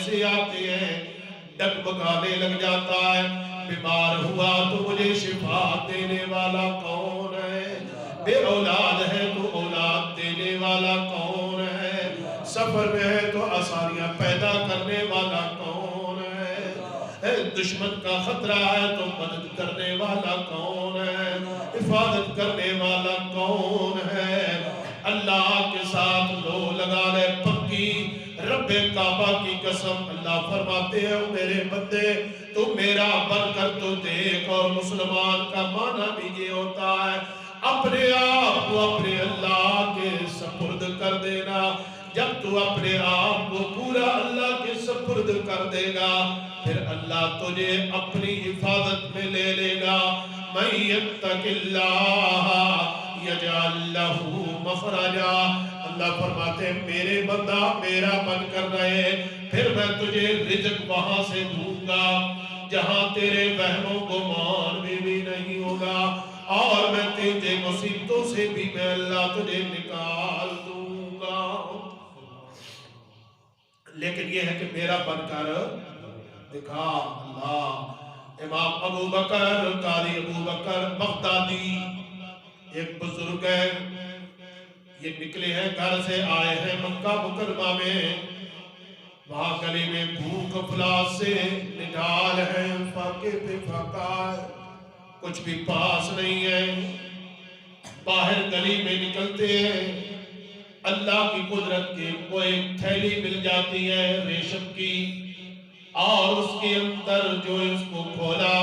ایسے آتے ہیں ڈگمگانے لگ جاتا ہے. بیمار ہوا تو مجھے شفا دینے والا کون ہے؟ بے اولاد ہے تو اولاد دینے والا کون ہے؟ سفر میں ہے تو آسانیاں پیدا کرنے والا کون ہے؟ دشمن کا خطرہ ہے تو مدد کرنے والا کون ہے؟ حفاظت کرنے والا کون ہے؟ اللہ کے ساتھ لو لگا لے پکی رب کعبہ کی قسم. اللہ فرماتے ہیں میرے بندے تو میرا بن کر تو دیکھ. اور مسلمان کا معنی بھی یہ ہوتا ہے اپنے آپ کو اپنے اللہ کے سپرد کر دینا. جب تو اپنے آپ کو پورا اللہ کے سپرد کر دے گا پھر اللہ تجھے اپنی حفاظت میں لے لے گا. مَن يَتَّقِ اللَّهَ يَجْعَل لَّهُ مَخْرَجًا. اللہ فرماتے ہیں میرے بندہ میرا بن کر رہے پھر میں تجھے رزق وہاں سے دوں گا جہاں تیرے وہم و گمان میں بھی نہیں ہوگا. اور میں تیرے مصیبتوں سے بھی میں اللہ تجھے نکال دوں گا. لیکن یہ ہے کہ میرا بن کر دکھا. اللہ امام ابو بکر قاضی ابو بکر بغدادی ایک بزرگ ہے. یہ نکلے ہیں گھر سے آئے ہیں مکہ مکرمہ میں. وہاں گلی میں بھوک افلاس سے نڈال ہے فاقے پہ فاقہ ہے کچھ بھی پاس نہیں ہے. باہر گلی میں نکلتے ہیں اللہ کی قدرت کے کو ایک تھیلی مل جاتی ہے ریشم کی اور اس کے اندر جو اس کو کھولا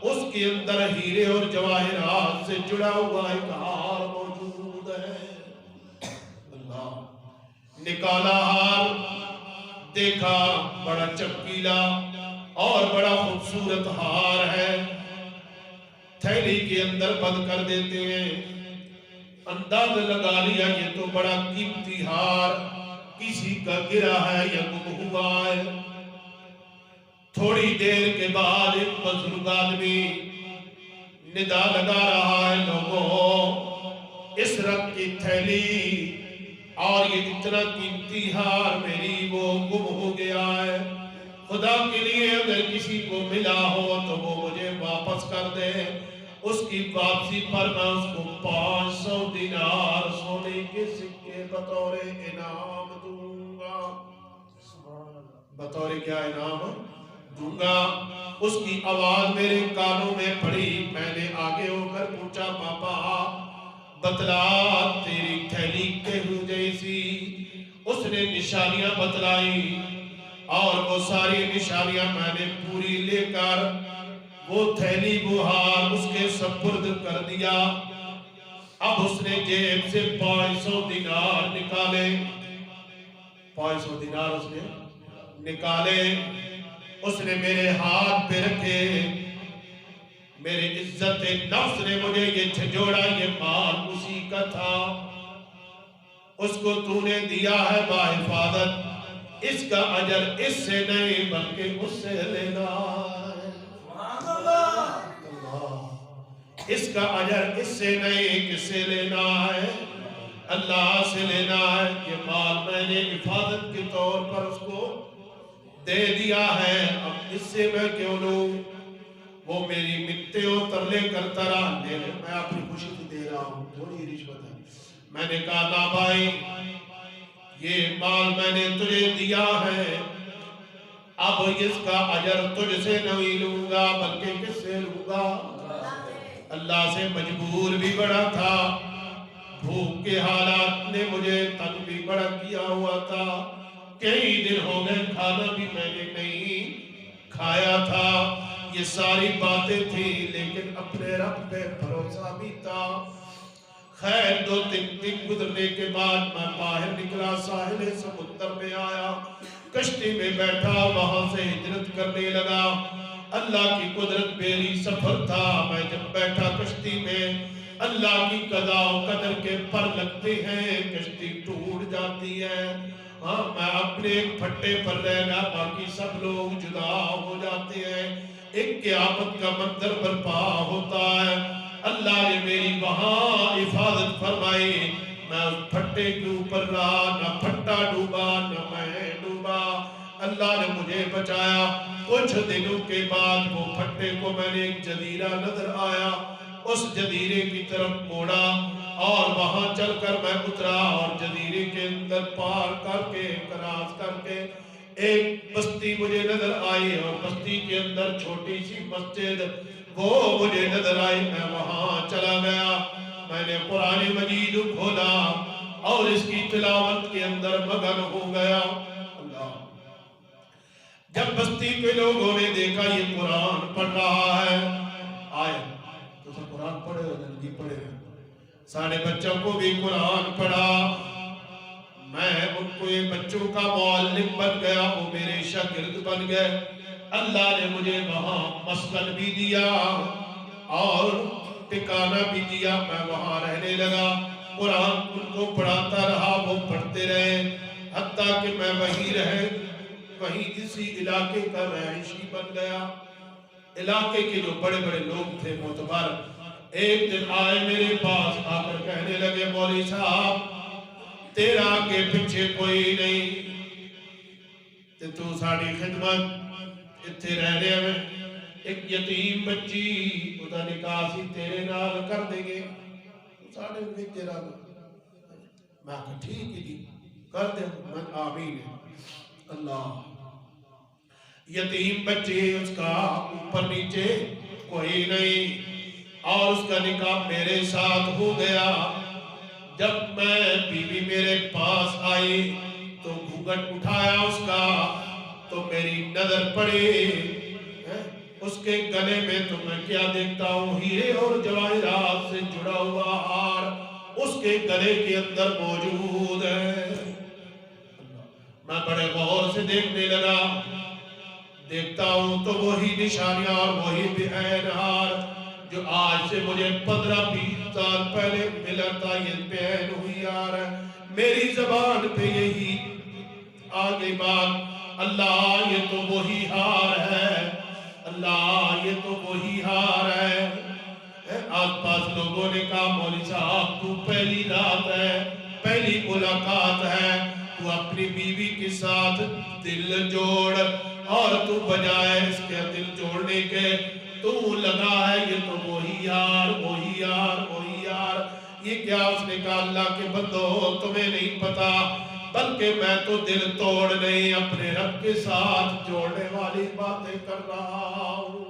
اس کے اندر ہیرے اور جواہرات سے جڑا ہوا ایک ہار موجود ہے. اللہ نکالا ہار دیکھا بڑا چمکیلا اور بڑا خوبصورت ہار ہے. تھیلی کے اندر بند کر دیتے ہیں. انداز لگا لیا یہ تو بڑا قیمتی ہار کسی کا گرا ہے یا گم ہوا ہے. تھوڑی دیر کے بعد ایک بزرگ آدمی ندا لگا رہا ہے لوگوں اس رنگ کی تھیلی اور یہ اتنا قیمتی ہار میری وہ گم ہو گیا ہے. خدا کے لیے اگر کسی کو ملا ہو تو وہ مجھے واپس کر دے. اس کی واپسی پر میں اس کو 500 دینار سونے کے سکے بطور انعام دوں گا. بطور کیا انعام دوں گا؟ اس کی آواز میرے کانوں میں پڑی. میں نے آگے ہو کر پوچھا پاپا بتلا تیری تھیلی کہو جیسی؟ اس نے نشانیاں بتلائی اور وہ ساری نشانیاں میں نے پوری لے کر وہ تھیلی بہار اس کے سپرد کر دیا. اب اس نے جیب سے 500 دینار نکالے. 500 دینار اس نے نکالے. اس نے میرے ہاتھ پہ رکھے. میرے عزت نفس نے مجھے یہ جھنجھوڑا یہ مال اسی کا تھا. اس کو تو نے دیا ہے باحفاظت. اس کا اجر اس سے نہیں بلکہ اس سے لینا ہے. اس کا اجر اس سے نہیں کس سے لینا ہے؟ اللہ سے لینا ہے. یہ مال میں نے حفاظت کے طور پر اس کو دے دیا ہے. اب اس سے میں کیوں لوں؟ وہ میری مٹے و ترلے کرتا رہا. میں اپنی خوشی سے دے رہا ہوں تھوڑی رشوت ہے. میں نے کہا نا بھائی یہ مال میں نے تجھے دیا ہے اب اس کا اجر تجھ سے نہیں لوں گا بلکہ کس سے لوں گا؟ اللہ سے. مجبور بھی بڑا تھا. بھوک کے حالات نے مجھے تنگ بھی بڑا کیا ہوا تھا. کئی دن ہو گئے کھانا بھی میں نے نہیں کھایا تھا. یہ ساری باتیں تھی لیکن اپنے رب پہ بھروسہ بھی تھا. خیر 2-3 دن گزرنے کے بعد میں باہر نکلا. ساحل سمندر میں آیا. کشتی میں بیٹھا. وہاں سے ہجرت کرنے لگا. اللہ کی قدرت میری سفر تھا. میں جب بیٹھا کشتی میں اللہ کی قضاء و قدر کے پر لگتے ہیں. کشتی ٹوٹ جاتی ہے. ہاں میں اپنے ایک پھٹے پر رہ گا باقی سب لوگ جدا ہو جاتے ہیں. ایک قیامت کا منظر برپا ہوتا ہے. اللہ نے میری وہاں حفاظت فرمائی. میں اس پھٹے کے اوپر رہا. نہ پھٹا ڈوبا نہ میں ڈوبا. اللہ نے مجھے بچایا. کچھ دنوں کے بعد وہ پھٹے کو میں نے ایک جزیرہ نظر آیا, اس جزیرے کی طرف موڑا اور وہاں چل کر میں اترا اور جزیرے کے اندر پار کر کے کراس کر کے ایک بستی مجھے نظر آئی اور بستی کے اندر چھوٹی سی مسجد وہ مجھے نظر آئی. میں وہاں چلا گیا, میں نے قرآن مجید کھولا اور اس کی تلاوت کے اندر مگن ہو گیا. اللہ, جب بستی کے لوگوں نے دیکھا یہ قرآن پڑھ رہا ہے, آئے تو سب قرآن پڑھے اور جلدی پڑھے, سارے بچوں کو بھی قرآن پڑھا. میں ان کو یہ بچوں کا معلم بن گیا, وہ میرے شاگرد بن گئے. اللہ نے مجھے وہاں مسکن بھی دیا اور ٹھکانہ بھی دیا, میں وہاں رہنے لگا. قرآن ان کو پڑھاتا رہا, وہ پڑھتے رہے, حتیٰ کہ میں وہیں اسی علاقے کا رہائشی بن گیا. علاقے کے جو بڑے بڑے لوگ تھے معتبر, ایک دن آئے میرے پاس, آ کر کہنے لگے مولوی صاحب تیرا آگے پیچھے کوئی نہیں, تو ساری خدمت اتھے رہنے میں ایک یتیم بچی ادا نکاح سی تیرے نال کر دیں گے, سارے پیچھے رہا. میں کہا ٹھیک ہے جی کر دیں, میں آمین. اللہ, یتیم بچے اس کا اوپر نیچے کوئی نہیں اور اس کا نکاح میرے ساتھ ہو گیا. جب میں بیوی میرے پاس آئی تو گھونگھٹ اٹھایا اس کا, تو میری نظر پڑی اس کے گلے میں, تو میں کیا دیکھتا ہوں, ہیرے اور جواہرات سے جڑا ہوا ہار اس کے گلے کے اندر موجود ہے. میں بڑے غور سے دیکھنے لگا, دیکھتا ہوں تو وہی نشانیاں اور وہی بے عین ہار جو آج سے مجھے 15-20 سال پہلے ملا تھا, یہ بے عین ہوئی آ رہا ہے. میری زبان پہ یہی آگے بات, اللہ یہ تو وہی ہار ہے, اللہ یہ تو وہی ہار ہے. آس پاس لوگوں نے کہا مولوی صاحب تو پہلی رات ہے, پہلی ملاقات ہے, تو اپنی بیوی کے ساتھ دل جوڑ, اور تو بجائے اس کے دل جوڑنے کے تو لگا ہے یہ تو وہی یار وہی یار وہی یار. یہ کیا؟ اس نے کہا اللہ کے بندو تمہیں نہیں پتا, بلکہ میں تو دل توڑ نہیں اپنے رب کے ساتھ جوڑنے والی باتیں کر رہا ہوں.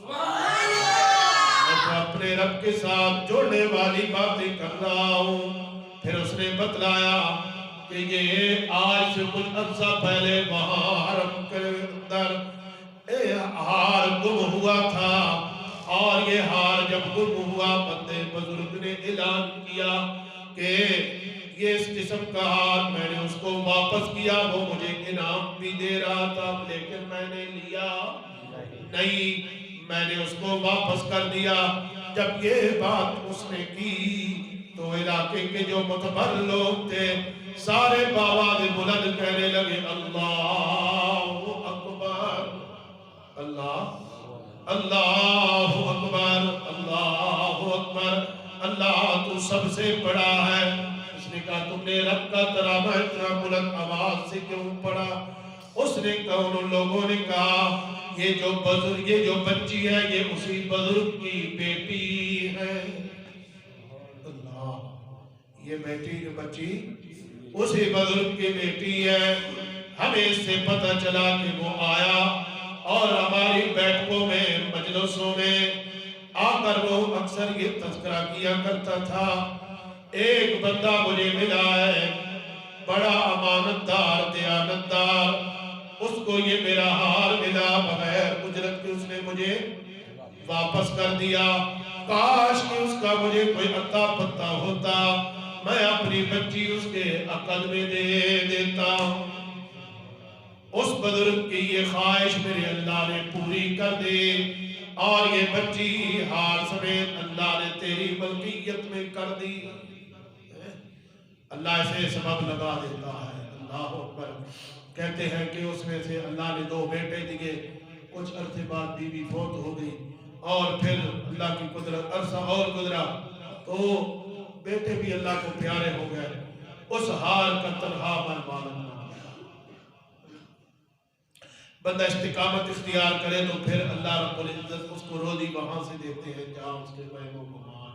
میں تو اپنے رب کے ساتھ جوڑنے والی باتیں کر رہا ہوں. پھر اس نے بتلایا کہ یہ آج سے کچھ عرصہ پہلے وہاں حرم کے اندر ہار گم ہوا تھا, اور یہ ہار جب گم ہوا بندے بزرگ نے اعلان کیا کہ یہ اس قسم کا ہار میں نے اس کو واپس کیا, وہ مجھے انعام بھی دے رہا تھا لیکن میں نے لیا نہیں, میں نے اس کو واپس کر دیا. جب یہ بات اس نے کی تو علاقے کے جو معتبر لوگ تھے سارے بآواز بلند کہنے لگے اللہ اکبر, اللہ اللہ اکبر, اللہ اکبر, اللہ تو سب سے بڑا ہے. اس نے کہا تم نے رب کا ترانہ اتنا بلند آواز سے کیوں پڑھا؟ اس نے کہا ان لوگوں نے کہا یہ جو بزرگ یہ جو بچی ہے یہ اسی بزرگ کی بیٹی ہے. اللہ, یہ بیٹی جو بچی اسی بزرگ کی بیٹی ہے. ہمیں اس سے پتہ چلا کہ وہ آیا اور ہماری بیٹھکوں میں مجلسوں میں آ کر وہ اکثر یہ تذکرہ کیا کرتا تھا. ایک بندہ مجھے ملا ہے بڑا امانتدار دیانتدار, اس کو یہ میرا ہار ملا بغیر اجرت کے, اس نے مجھے واپس کر دیا. کاش کہ اس کا مجھے کوئی عطا پتہ ہوتا, میں اپنی بچی اس کے عقد میں دے دیتا ہوں. اس بزرگ کی یہ خواہش میرے اللہ نے پوری کر دی, اور یہ بچی ہار سمیت اللہ نے تیری ملکیت میں کر دی. اللہ اسے سبب لگا دیتا ہے. اللہ اکبر. کہتے ہیں کہ اس میں سے اللہ نے 2 بیٹے دیے, کچھ عرصے بعد بیوی فوت ہو گئی, اور پھر اللہ کی قدرت عرصہ اور گزرا تو بیٹے بھی اللہ کو پیارے ہو گئے. اس ہار کا تنہا من معلوم بندہ استقامت اختیار کرے تو پھر اللہ رب العزت اس کو روزی وہاں سے دیتے ہیں جہاں اس کے بہنوں کو مال